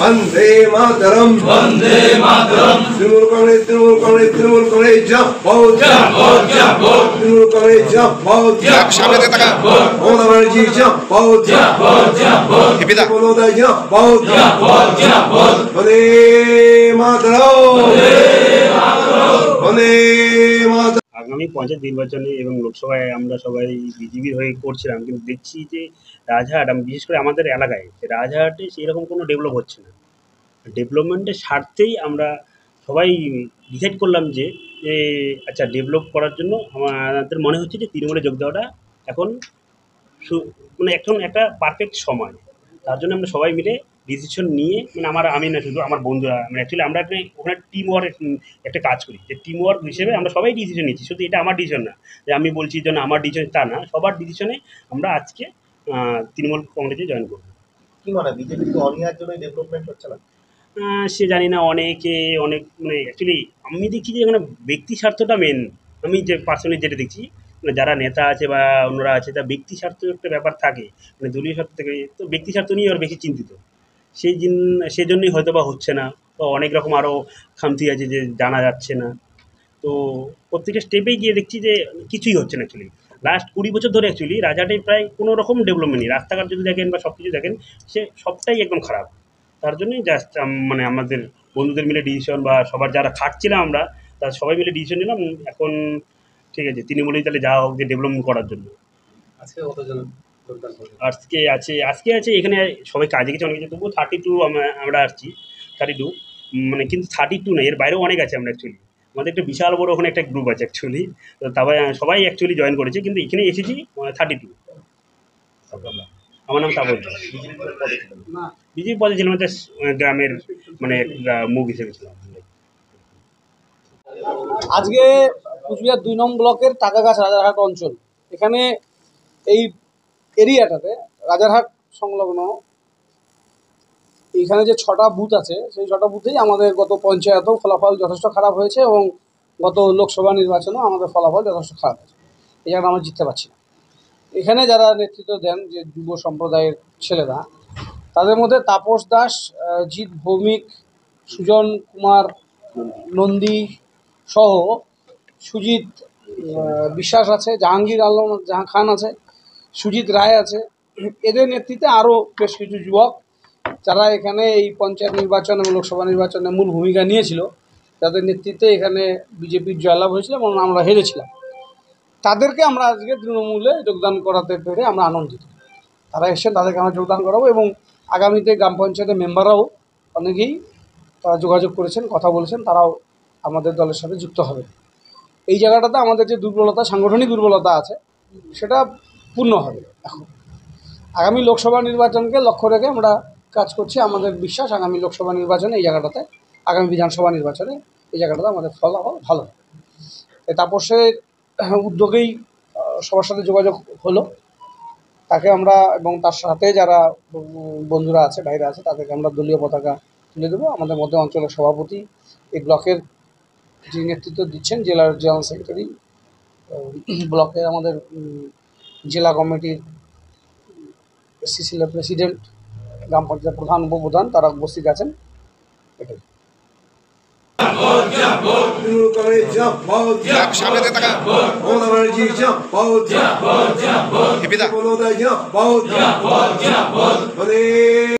वंदे मातरम तृणमूल कांग्रेस जिंदाबाद तृणमूल कांग्रेस जिंदाबाद ममता बनर्जी जिंदाबाद बंदे मातरम वंदे मातरम। আগামী পঞ্চায়েত নির্বাচনে এবং লোকসভায় আমরা সবাই বিজেপির হয়ে করছিলাম, কিন্তু দেখছি যে রাজহাট বিশেষ করে আমাদের এলাকায় রাজহাটে সেরকম কোনো ডেভেলপ হচ্ছে না। ডেভেলপমেন্টের স্বার্থেই আমরা সবাই ডিসাইড করলাম যে আচ্ছা ডেভেলপ করার জন্য আমাদের মনে হচ্ছে যে তৃণমূলে যোগ দেওয়াটা এখন মানে এখন একটা পারফেক্ট সময়। তার জন্য আমরা সবাই মিলে ডিসিশন নিয়ে আমি না শুধু আমার বন্ধুরা অ্যাকচুয়ালি আমরা ওখানে টিম ওয়ার্ক একটা কাজ করি, যে টিম ওয়ার্ক হিসেবে আমরা সবাই ডিসিশন নিচ্ছি। শুধু এটা আমার ডিসিশন না যে আমি বলছি যে না আমার ডিসিশন তা না, সবার ডিসিশনে আমরা আজকে তৃণমূল কংগ্রেসে জয়েন করব। কি মানে বিজেপি কি অনিয়ার জন্য ডেভেলপমেন্ট হচ্ছে না? সে জানি না, অনেক অ্যাকচুয়ালি আমি দেখছি যে এখানে ব্যক্তি স্বার্থটা মেন। আমি যে পার্সোনালি যেটা দেখছি যারা নেতা আছে বা অন্যরা আছে তার ব্যক্তি স্বার্থ একটা ব্যাপার থাকে, দলীয় স্বার্থ থেকে, তো ব্যক্তি স্বার্থ নিয়ে ওরা বেশি চিন্তিত। সেজন্যই হয়তো বা হচ্ছে না, বা অনেক রকম আরও খামতি আছে যে জানা যাচ্ছে না। তো প্রত্যেকটা স্টেপেই গিয়ে দেখছি যে কিছুই হচ্ছে না। অ্যাকচুয়ালি লাস্ট 20 বছর ধরে অ্যাকচুয়ালি রাজহাটে প্রায় কোনো রকম ডেভেলপমেন্ট নেই। রাস্তাঘাট যদি দেখেন বা সব কিছু দেখেন সে সবটাই একদম খারাপ। তার জন্যই জাস্ট আমাদের বন্ধুদের মিলে ডিসিশন বা সবার যারা খাটছিলাম আমরা তারা সবাই মিলে ডিসিশন নিলাম এখন ঠিক আছে তৃণমূলেই তাহলে যাওয়া হোক যে ডেভেলপমেন্ট করার জন্য। আজকে আছে এখানে সবাই কাজে গেছে, অনেক কিছু, তবুও 32 আমরা আসছি 32, কিন্তু 32 না, এর বাইরেও অনেক আছে। আমরা অ্যাকচুয়ালি আমাদের একটা বিশাল বড় ওখানে একটা গ্রুপ আছে অ্যাকচুয়ালি, তো তবে সবাই অ্যাকচুয়ালি জয়েন করেছে, কিন্তু এখানে এসেছি 32। আমার নাম তাবল। বিজেপি পদে ছিলাম, গ্রামের মুখ হিসেবে ছিলাম। আজকে কুচবিহার 2 নং ব্লকের টাকাগাছ রাজারহাট অঞ্চল, এখানে এই এরিয়াটাতে রাজারহাট সংলগ্ন এইখানে যে 6টা বুথ আছে সেই 6টা বুথেই আমাদের গত পঞ্চায়েতেও ফলাফল যথেষ্ট খারাপ হয়েছে এবং গত লোকসভা নির্বাচনেও আমাদের ফলাফল যথেষ্ট খারাপ হয়েছে। এই জায়গাটা আমরা জিততে পারছি না। এখানে যারা নেতৃত্ব দেন যে যুব সম্প্রদায়ের ছেলেরা, তাদের মধ্যে তাপস দাস, জিৎ ভৌমিক, সুজন কুমার নন্দী সহ সুজিত বিশ্বাস আছে, জাহাঙ্গীর আলম খান আছে, সুজিত রায় আছে। এদের নেতৃত্বে আরও বেশ কিছু যুবক যারা এখানে এই পঞ্চায়েত নির্বাচন এবং লোকসভা নির্বাচনে মূল ভূমিকা নিয়েছিল, তাদের নেতৃত্বে এখানে বিজেপির জয়লাভ হয়েছিল এবং আমরা হেরেছিলাম। তাদেরকে আমরা আজকে তৃণমূলে যোগদান করাতে পেরে আমরা আনন্দিত। তারা এসেছেন, তাদেরকে আমরা যোগদান করাবো এবং আগামীতে গ্রাম পঞ্চায়েতের মেম্বাররাও অনেকেই তারা যোগাযোগ করেছেন, কথা বলেছেন, তারাও আমাদের দলের সাথে যুক্ত হবে। এই জায়গাটাতে আমাদের যে দুর্বলতা, সাংগঠনিক দুর্বলতা আছে, সেটা পূর্ণ হবে। এখন আগামী লোকসভা নির্বাচনকে লক্ষ্য রেখে আমরা কাজ করছি। আমাদের বিশ্বাস আগামী লোকসভা নির্বাচনে এই জায়গাটাতে, আগামী বিধানসভা নির্বাচনে এই জায়গাটাতে আমাদের ফলাফল ভালো হবে। তাপসের উদ্যোগেই সবার সাথে যোগাযোগ হলো, তাকে আমরা এবং তার সাথে যারা বন্ধুরা আছে, ভাইরা আছে, তাদেরকে আমরা দলীয় পতাকা তুলে দেবো। আমাদের মধ্যে অঞ্চলের সভাপতি, এই ব্লকের যিনি নেতৃত্ব দিচ্ছেন জেলার জেনারেল সেক্রেটারি, ব্লকের আমাদের জেলা কমিটির সিসিএল প্রেসিডেন্ট, গ্রাম পঞ্চায়েত প্রধান, উপপ্রধান, তারা উপস্থিত আছেন। এটাই। तृणमूल कांग्रेस जिंदाबाद ममता बनर्जी जिंदाबाद बंदे